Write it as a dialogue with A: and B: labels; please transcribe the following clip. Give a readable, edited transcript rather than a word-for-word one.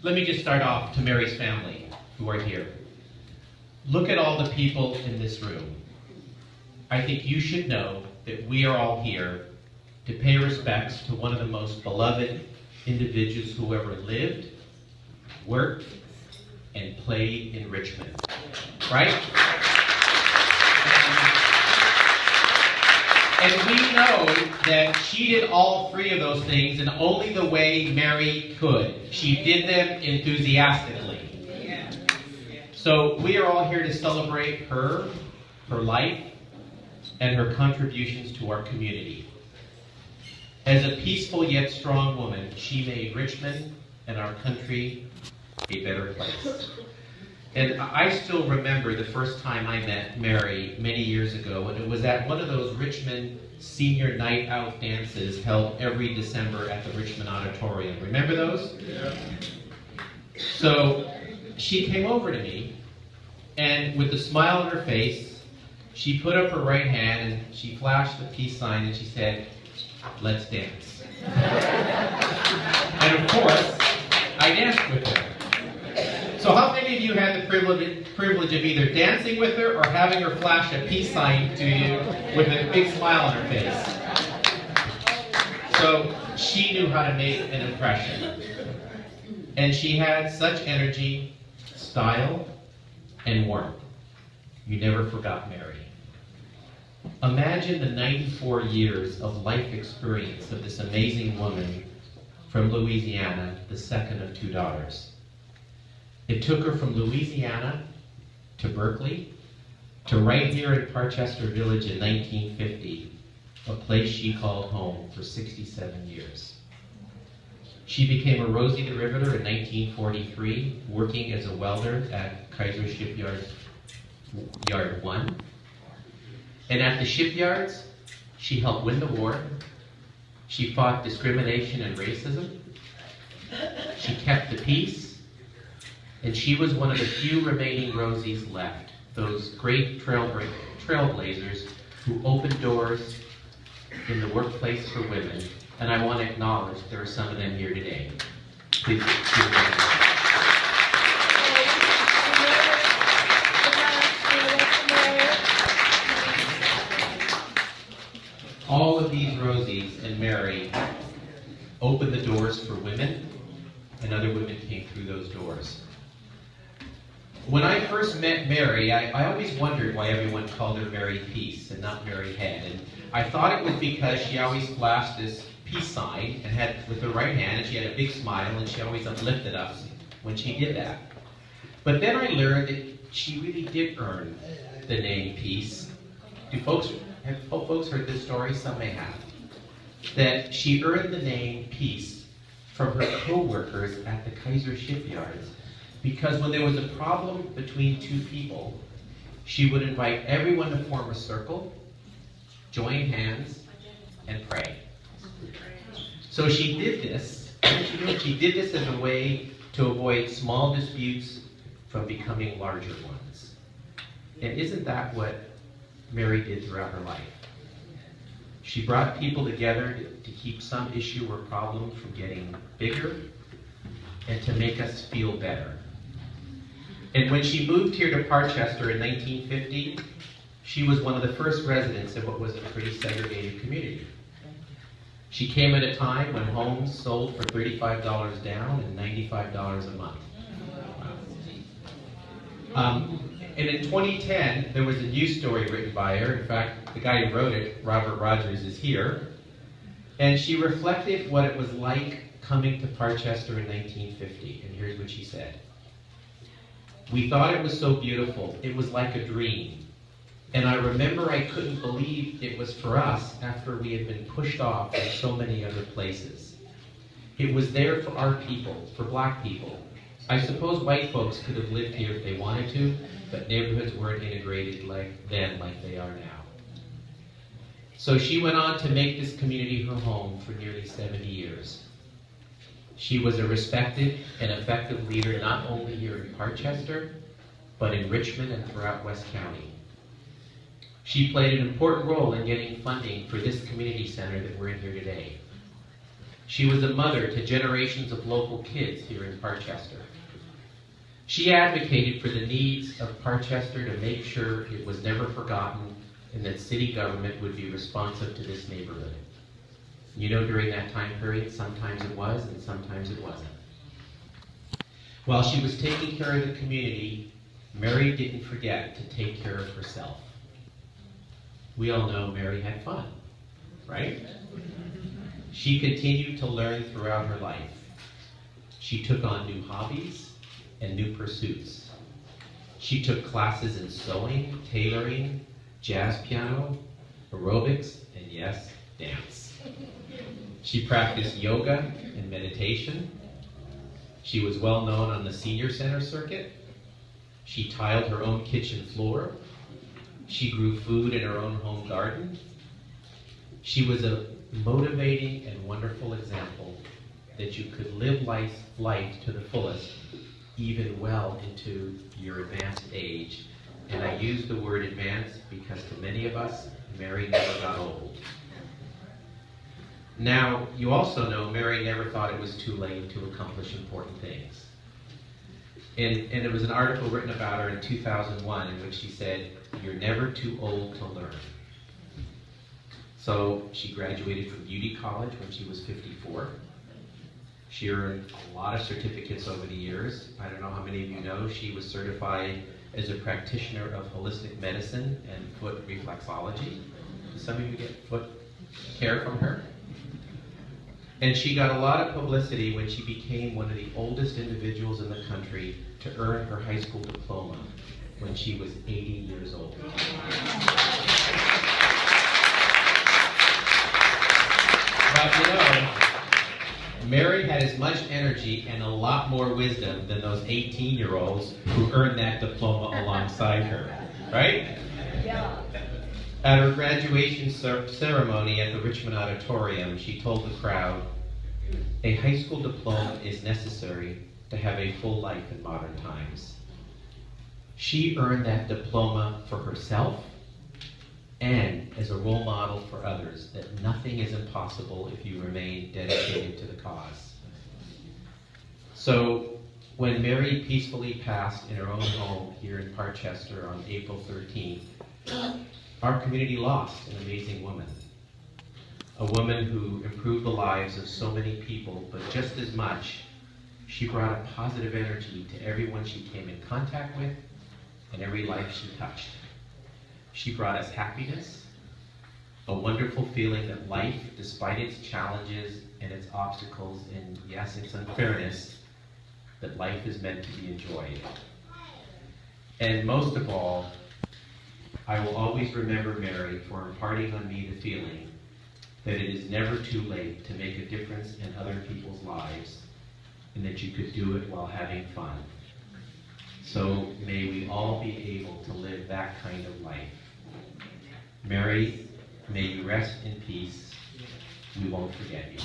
A: Let me just start off to Mary's family who are here. Look at all the people in this room. I think you should know that we are all here to pay respects to one of the most beloved individuals who ever lived, worked, and played in Richmond. Right? And we know that she did all three of those things in only the way Mary could. She did them enthusiastically. So we are all here to celebrate her life, and her contributions to our community. As a peaceful yet strong woman, she made Richmond and our country a better place. And I still remember the first time I met Mary many years ago, and it was at one of those Richmond senior night out dances held every December at the Richmond Auditorium. Remember those? Yeah. So she came over to me, and with a smile on her face, she put up her right hand and she flashed the peace sign and she said, "Let's dance." And of course, I danced with her. So how many of you had the privilege of either dancing with her or having her flash a peace sign to you with a big smile on her face? So she knew how to make an impression. And she had such energy, style, and warmth. You never forgot Mary. Imagine the 94 years of life experience of this amazing woman from Louisiana, the second of two daughters. It took her from Louisiana to Berkeley to right here in Parchester Village in 1950, a place she called home for 67 years. She became a Rosie the Riveter in 1943, working as a welder at Kaiser Shipyard Yard 1. And at the shipyards, she helped win the war. She fought discrimination and racism. She kept the peace. And she was one of the few remaining Rosies left, those great trailblazers who opened doors in the workplace for women. And I want to acknowledge there are some of them here today. Please. All of these Rosies and Mary opened the doors for women, and other women came through those doors. When I first met Mary, I always wondered why everyone called her Mary Peace and not Mary Head. And I thought it was because she always flashed this peace sign and had with her right hand, and she had a big smile, and she always uplifted us when she did that. But then I learned that she really did earn the name Peace. Have folks heard this story? Some may have. That she earned the name Peace from her co-workers at the Kaiser shipyards, because when there was a problem between two people, she would invite everyone to form a circle, join hands, and pray. So she did this. She did this as a way to avoid small disputes from becoming larger ones. And isn't that what Mary did throughout her life? She brought people together to keep some issue or problem from getting bigger and to make us feel better. And when she moved here to Parchester in 1950, she was one of the first residents of what was a pretty segregated community. She came at a time when homes sold for $35 down and $95 a month. And in 2010, there was a news story written by her. In fact, the guy who wrote it, Robert Rogers, is here. And she reflected what it was like coming to Parchester in 1950. And here's what she said. "We thought it was so beautiful. It was like a dream. And I remember I couldn't believe it was for us after we had been pushed off in so many other places. It was there for our people, for black people. I suppose white folks could have lived here if they wanted to, but neighborhoods weren't integrated like they are now." So she went on to make this community her home for nearly 70 years. She was a respected and effective leader not only here in Parchester, but in Richmond and throughout West County. She played an important role in getting funding for this community center that we're in here today. She was a mother to generations of local kids here in Parchester. She advocated for the needs of Parchester to make sure it was never forgotten and that city government would be responsive to this neighborhood. You know, during that time period, sometimes it was and sometimes it wasn't. While she was taking care of the community, Mary didn't forget to take care of herself. We all know Mary had fun, right? She continued to learn throughout her life. She took on new hobbies and new pursuits. She took classes in sewing, tailoring, jazz piano, aerobics, and yes, dance. She practiced yoga and meditation. She was well known on the senior center circuit. She tiled her own kitchen floor. She grew food in her own home garden. She was a motivating and wonderful example that you could live life to the fullest, even well into your advanced age. And I use the word advanced because to many of us, Mary never got old. Now, you also know Mary never thought it was too late to accomplish important things. And there was an article written about her in 2001 in which she said, "You're never too old to learn." So she graduated from beauty college when she was 54. She earned a lot of certificates over the years. I don't know how many of you know, she was certified as a practitioner of holistic medicine and foot reflexology. Do some of you get foot care from her? And she got a lot of publicity when she became one of the oldest individuals in the country to earn her high school diploma when she was 80 years old. But you know, Mary had as much energy and a lot more wisdom than those 18-year-olds who earned that diploma alongside her, right? Yeah. At her graduation ceremony at the Richmond Auditorium, she told the crowd, "A high school diploma is necessary to have a full life in modern times." She earned that diploma for herself and as a role model for others, that nothing is impossible if you remain dedicated to the cause. So when Mary peacefully passed in her own home here in Parchester on April 13th, our community lost an amazing woman. A woman who improved the lives of so many people, but just as much, she brought a positive energy to everyone she came in contact with and every life she touched. She brought us happiness, a wonderful feeling that life, despite its challenges and its obstacles and yes, its unfairness, that life is meant to be enjoyed. And most of all, I will always remember Mary for imparting on me the feeling that it is never too late to make a difference in other people's lives and that you could do it while having fun. So may we all be able to live that kind of life. Mary, may you rest in peace. We won't forget you.